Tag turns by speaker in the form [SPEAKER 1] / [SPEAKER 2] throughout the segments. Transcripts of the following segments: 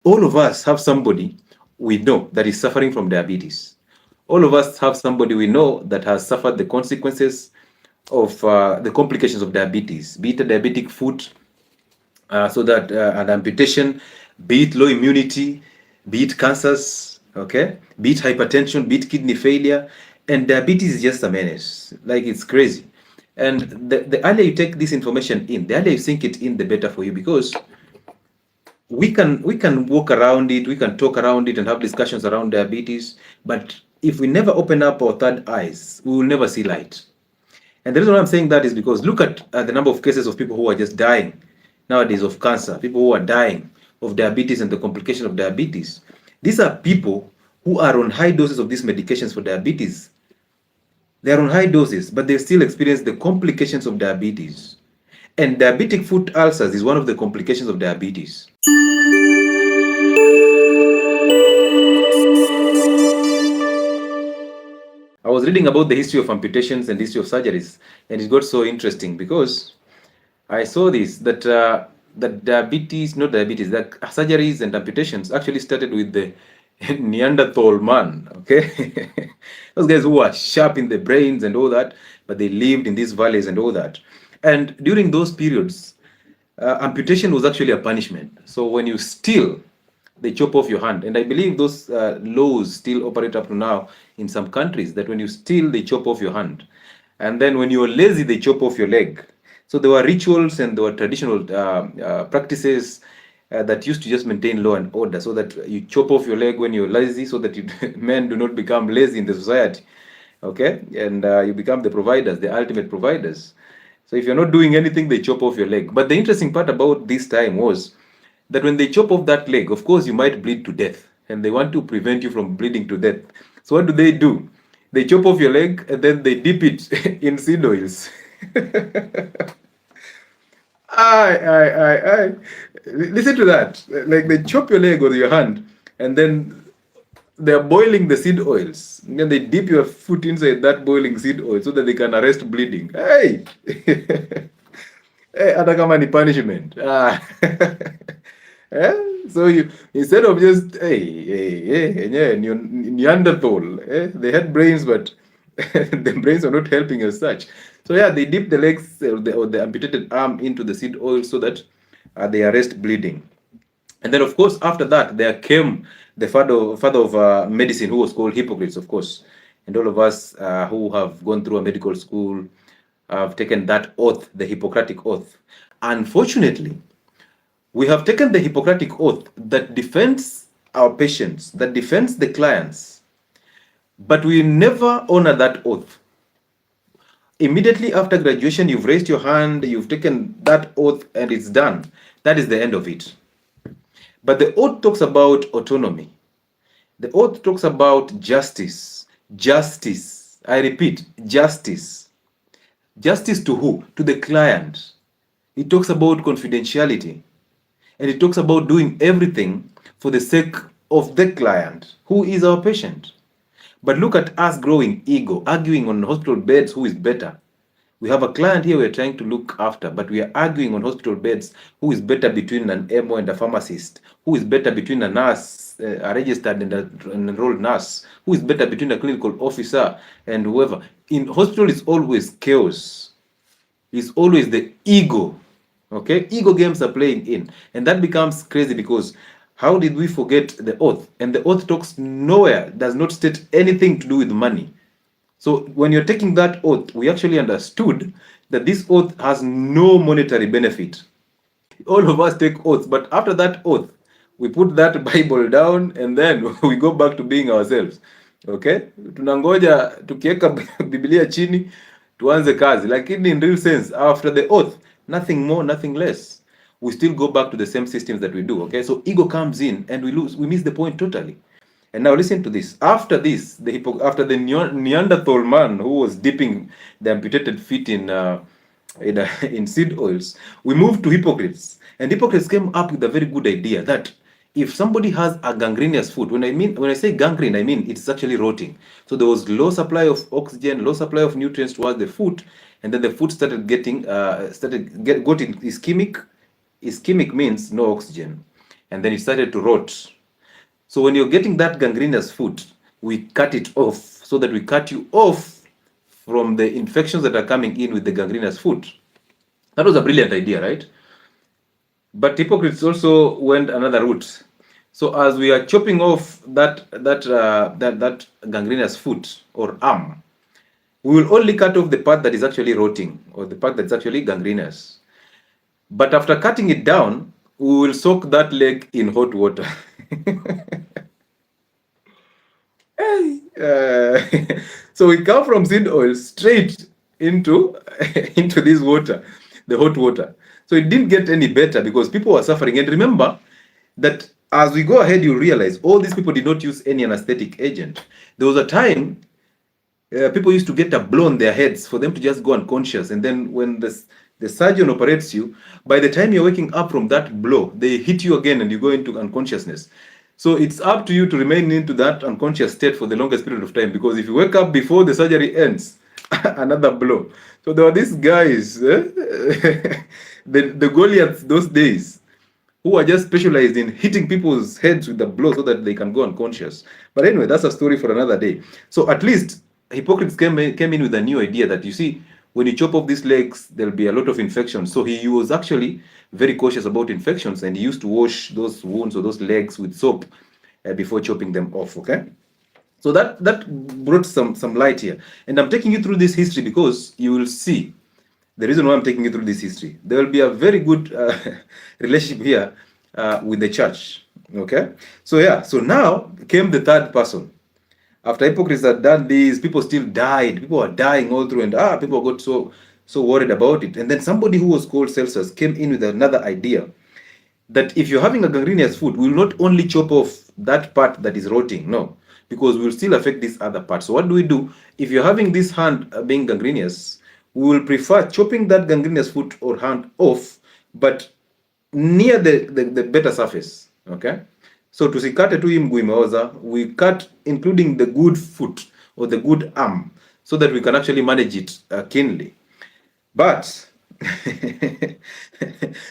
[SPEAKER 1] All of us have somebody we know that is suffering from diabetes. All of us have somebody we know that has suffered the consequences of the complications of diabetes, be it a diabetic foot, so that an amputation, be it low immunity, be it cancers, okay, be it hypertension, be it kidney failure, and diabetes is just a menace. Like it's crazy. And the earlier you take this information in, the earlier you sink it in, the better for you, because we can walk around it, we can talk around it and have discussions around diabetes, but if we never open up our third eyes, we will never see light. And the reason why I'm saying that is because look at the number of cases of people who are just dying nowadays of cancer, people who are dying of diabetes and the complication of diabetes. These are people who are on high doses of these medications for diabetes. They are on high doses, but they still experience the complications of diabetes. And diabetic foot ulcers is one of the complications of diabetes. I was reading about the history of amputations and history of surgeries, and it got so interesting because I saw this that diabetes, not diabetes, that surgeries and amputations actually started with the Neanderthal man. Okay, those guys who were sharp in the brains and all that, but they lived in these valleys and all that. And during those periods, amputation was actually a punishment. So when you steal, they chop off your hand. And I believe those laws still operate up to now in some countries, that when you steal, they chop off your hand. And then when you're lazy, they chop off your leg. So there were rituals and there were traditional practices that used to just maintain law and order, so that you chop off your leg when you're lazy, so that men do not become lazy in the society. Okay? And you become the providers, the ultimate providers. So if you're not doing anything, they chop off your leg. But the interesting part about this time was that when they chop off that leg, of course, you might bleed to death, and they want to prevent you from bleeding to death. So what do? They chop off your leg and then they dip it in seed oils. I. Listen to that. Like they chop your leg or your hand, and then they're boiling the seed oils. And then they dip your foot inside that boiling seed oil so that they can arrest bleeding. Hey! Hey, hata kama ni punishment. Eh? So you, instead of just Neanderthal, they had brains, but the brains are not helping as such. So yeah, they dip the legs or the amputated arm into the seed oil so that they arrest bleeding. And then, of course, after that, there came the father of medicine, who was called Hippocrates, of course. And all of us who have gone through a medical school have taken that oath, the Hippocratic oath. Unfortunately, we have taken the Hippocratic oath that defends our patients, that defends the clients, but we never honor that oath. Immediately after graduation, you've raised your hand, you've taken that oath, and it's done. That is the end of it. But the oath talks about autonomy. The oath talks about justice. Justice. I repeat, justice. Justice to who? To the client. It talks about confidentiality. And it talks about doing everything for the sake of the client, who is our patient. But look at us growing ego, arguing on hospital beds who is better. We have a client here we're trying to look after, but we are arguing on hospital beds who is better between an MO and a pharmacist, who is better between a nurse, a registered and an enrolled nurse, who is better between a clinical officer and whoever. In hospital, it's always chaos. It's always the ego. Okay, ego games are playing in, and that becomes crazy because how did we forget the oath? And the oath talks nowhere, does not state anything to do with money. So when you're taking that oath, we actually understood that this oath has no monetary benefit. All of us take oaths, but after that oath, we put that Bible down and then we go back to being ourselves. Okay? Tunangoja tukiweka Biblia chini tuanze kazi, lakini in real sense after the oath, nothing more, nothing less. We still go back to the same systems that we do. Okay? So ego comes in and we miss the point totally. And now listen to this. After this, after the Neanderthal man who was dipping the amputated feet in seed oils, we moved to Hippocrates. And Hippocrates came up with a very good idea that if somebody has a gangrenous foot, when I say gangrene, I mean it's actually rotting. So there was low supply of oxygen, low supply of nutrients towards the foot, and then the foot started getting got ischemic. Ischemic means no oxygen. and then it started to rot. So when you're getting that gangrenous foot, we cut it off so that we cut you off from the infections that are coming in with the gangrenous foot. That was a brilliant idea, right? But Hippocrates also went another route. So as we are chopping off that gangrenous foot or arm, we will only cut off the part that is actually rotting or the part that's actually gangrenous. But after cutting it down, we will soak that leg in hot water. Uh, so we come from seed oil straight into into this water, the hot water. So it didn't get any better because people were suffering. And remember that as we go ahead, you realize all these people did not use any anesthetic agent. There was a time people used to get a blow on their heads for them to just go unconscious, and then when the surgeon operates you, by the time you're waking up from that blow, they hit you again and you go into unconsciousness. So it's up to you to remain into that unconscious state for the longest period of time, because if you wake up before the surgery ends, another blow. So there were these guys, the Goliaths those days, who are just specialized in hitting people's heads with the blow so that they can go unconscious. But anyway, that's a story for another day. So at least Hippocrates came in with a new idea that, you see, when you chop off these legs, there'll be a lot of infections. So he was actually very cautious about infections, and he used to wash those wounds or those legs with soap before chopping them off. Okay, so that brought some light here, and I'm taking you through this history because you will see the reason why I'm taking you through this history. There will be a very good relationship here with the church. Okay, so yeah, so now came the third person. After Hippocrates had done this, people still died. People were dying all through, and people got so worried about it. And then somebody who was called Celsus came in with another idea that if you're having a gangrenous foot, we will not only chop off that part that is rotting, no, because we will still affect this other part. So what do? If you're having this hand being gangrenous, we will prefer chopping that gangrenous foot or hand off, but near the better surface. Okay. So tusikate tu hii mguu imeoza, we cut including the good foot or the good arm so that we can actually manage it keenly. But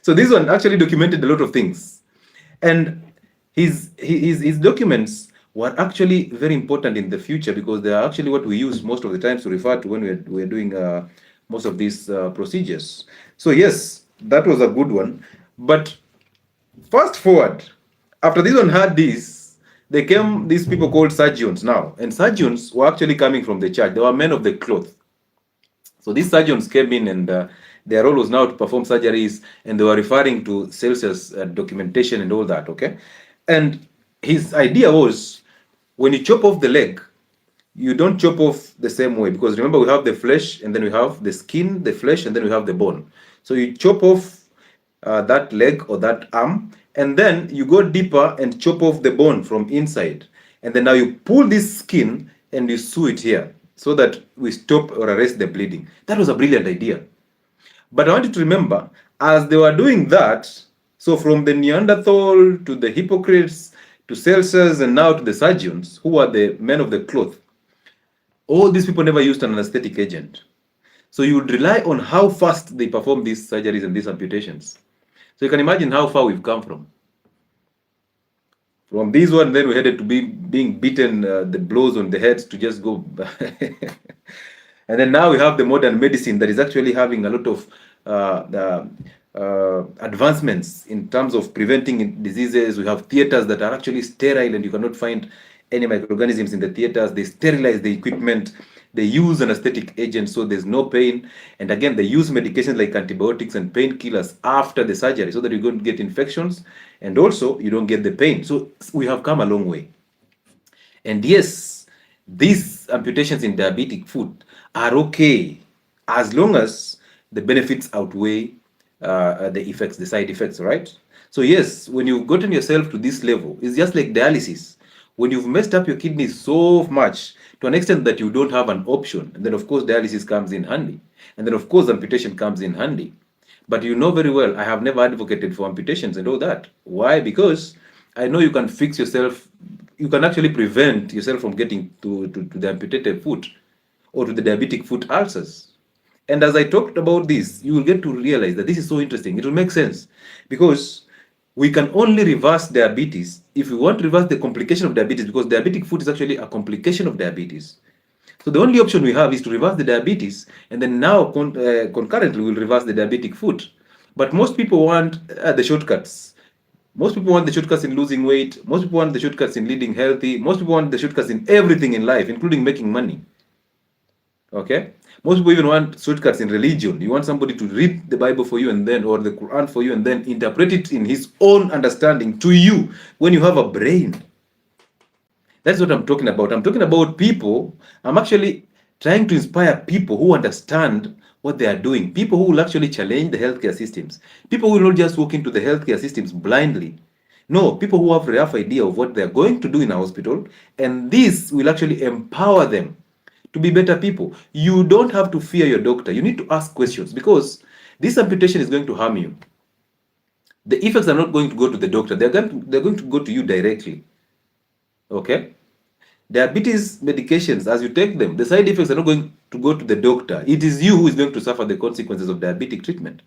[SPEAKER 1] so this one actually documented a lot of things, and his documents were actually very important in the future because they are actually what we use most of the times to refer to when we're doing most of these procedures. So yes, that was a good one. But fast forward, after this one had this, they came these people called surgeons now, and surgeons were actually coming from the church. They were men of the cloth. So these surgeons came in, and their role was now to perform surgeries, and they were referring to Celsus documentation and all that. Okay, and his idea was, when you chop off the leg, you don't chop off the same way, because remember, we have the flesh, and then we have the skin, the flesh, and then we have the bone. So you chop off that leg or that arm, and then you go deeper and chop off the bone from inside, and then now you pull this skin and you sew it here so that we stop or arrest the bleeding. That was a brilliant idea. But I want you to remember, as they were doing that, so from the Neanderthal to the Hippocrates to Celsus and now to the surgeons, who are the men of the cloth, all these people never used an anesthetic agent. So you would rely on how fast they perform these surgeries and these amputations. So you can imagine how far we've come from. From this one, then we headed to being beaten, the blows on the heads to just go. And then now we have the modern medicine that is actually having a lot of advancements in terms of preventing diseases. We have theaters that are actually sterile, and you cannot find any microorganisms in the theaters. They sterilize the equipment. They use anesthetic agents, so there's no pain. And again, they use medications like antibiotics and painkillers after the surgery so that you don't get infections, and also you don't get the pain. So we have come a long way. And yes, these amputations in diabetic foot are okay as long as the benefits outweigh the effects, the side effects, right? So yes, when you've gotten yourself to this level, it's just like dialysis. When you've messed up your kidneys so much to an extent that you don't have an option, and then of course dialysis comes in handy, and then of course amputation comes in handy. But you know very well, I have never advocated for amputations and all that. Why? Because I know you can fix yourself, you can actually prevent yourself from getting to the amputated foot or to the diabetic foot ulcers. And as I talked about this, you will get to realize that this is so interesting. It will make sense because We can only reverse diabetes if we want to reverse the complication of diabetes, because diabetic foot is actually a complication of diabetes. So the only option we have is to reverse the diabetes, and then now concurrently we'll reverse the diabetic foot. But most people want the shortcuts. Most people want the shortcuts in losing weight. Most people want the shortcuts in leading healthy. Most people want the shortcuts in everything in life, including making money. Okay? Most people even want shortcuts in religion. You want somebody to read the Bible for you and then, or the Quran for you, and then interpret it in his own understanding to you when you have a brain. That's what I'm talking about. I'm talking about people. I'm actually trying to inspire people who understand what they are doing. People who will actually challenge the healthcare systems. People who will not just walk into the healthcare systems blindly. No, people who have a rough idea of what they're going to do in a hospital, and this will actually empower them to be better people. You don't have to fear your doctor. You need to ask questions, because this amputation is going to harm you. The effects are not going to go to the doctor. They're going to go to you directly. Okay? Diabetes medications, as you take them, the side effects are not going to go to the doctor. It is you who is going to suffer the consequences of diabetic treatment.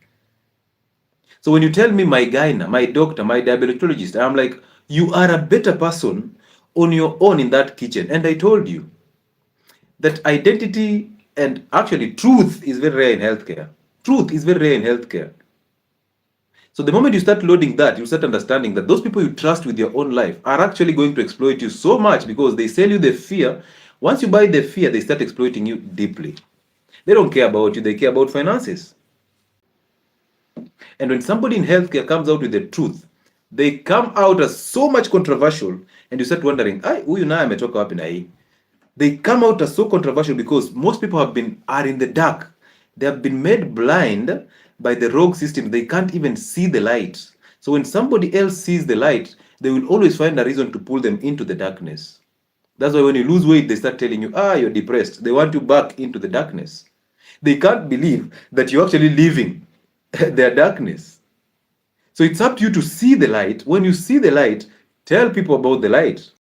[SPEAKER 1] So when you tell me my gyna, my doctor, my diabetologist, I'm like, you are a better person on your own in that kitchen. And I told you that identity and actually truth is very rare in healthcare. Truth is very rare in healthcare. So the moment you start loading that, you start understanding that those people you trust with your own life are actually going to exploit you so much, because they sell you the fear. Once you buy the fear, they start exploiting you deeply. They don't care about you, they care about finances. And when somebody in healthcare comes out with the truth, they come out as so much controversial, and you start wondering, huyu naye ametoka wapi na hii? They come out as so controversial because most people are in the dark. They have been made blind by the rogue system. They can't even see the light. So when somebody else sees the light, they will always find a reason to pull them into the darkness. That's why when you lose weight, they start telling you, you're depressed. They want you back into the darkness. They can't believe that you're actually living their darkness. So it's up to you to see the light. When you see the light, tell people about the light.